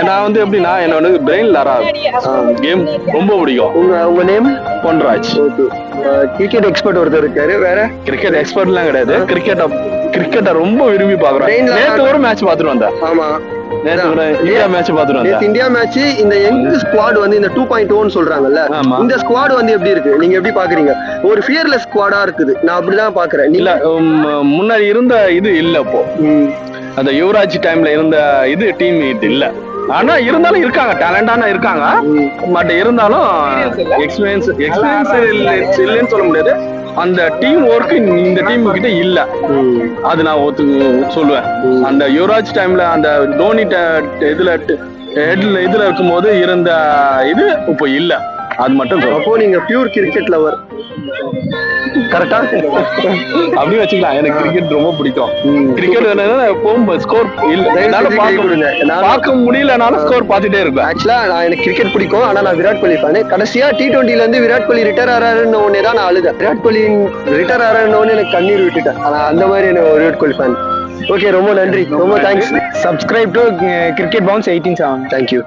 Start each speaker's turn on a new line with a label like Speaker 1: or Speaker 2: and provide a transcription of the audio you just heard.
Speaker 1: நான் வந்து எப்படின்னா என்னோட பிரெயின் லாரா கேம் ரொம்ப பிடிக்கும்.
Speaker 2: உங்க நேம்?
Speaker 1: பொன்ராஜ்.
Speaker 2: கிரிக்கெட் எக்ஸ்பர்ட் ஒருத்தர் இருக்காரு. வேற
Speaker 1: கிரிக்கெட் எக்ஸ்பர்ட்லாம் கிடையாது. கிரிக்கெட்டை ரொம்ப விரும்பி பாக்குறேன். நேத்து ஒரு மேட்ச் பாத்துட்டு வந்தேன்.
Speaker 2: ஆமா,
Speaker 1: இந்தியா மேட்ச் பாத்துட்டு வந்தேன்.
Speaker 2: India match. இந்த யங் ஸ்குவாட் வந்து இந்த 2.0 சொல்றாங்கல்ல, இந்த ஸ்குவாட் வந்து எப்படி இருக்கு, நீங்க எப்படி பாக்குறீங்க? ஒரு ஃபியர்லெஸ் ஸ்குவாடா இருக்குது, நான் அப்படிதான் பாக்குறேன்.
Speaker 1: இல்ல முன்னாடி இருந்த இது இல்ல. இப்போ அந்த யுவராஜ் டைம்ல இருந்த இது டீம் இல்ல. ஆனா இருந்தாலும் இருக்காங்க, டேலண்டான இருக்காங்க. பட் இருந்தாலும் எக்ஸ்பீரியன்ஸ் இல்லைன்னு சொல்ல முடியாது. அந்த டீம் ஒர்க் இந்த டீம் கிட்ட இல்ல. அது நான் சொல்லுவேன். அந்த யுவராஜ் டைம்ல அந்த தோனி இதுல இருக்கும்போது இருந்த இது இப்போ இல்ல. அது மட்டும்.
Speaker 2: அப்போ நீங்க பியூர் கிரிக்கெட் லவர்
Speaker 1: கரெக்டா அப்படி வச்சுக்கலாம். எனக்கு கிரிக்கெட் ரொம்ப பிடிக்கும். கிரிக்கெட் எப்பவும் ஸ்கோர் பார்க்க முடியலனாலும் ஸ்கோர் பார்த்துட்டே இருப்பேன்.
Speaker 2: ஆக்சுவலா எனக்கு கிரிக்கெட் பிடிக்கும். ஆனா நான் விராட் கோலி ஃபேன். கடைசியா T20ல இருந்து விராட் கோலி ரிட்டையர் ஆறாருன்னு ஒன்னே தான் நான் அழுதேன். விராட் கோலி ரிட்டையர் ஆறாருன்னு எனக்கு கண்ணீர் விட்டுட்டேன். ஆனா அந்த மாதிரி எனக்கு விராட் கோலி ஃபேன். ஓகே, ரொம்ப நன்றி, ரொம்ப thanks.
Speaker 3: Subscribe to cricket bounce 18/7.
Speaker 2: Thank you.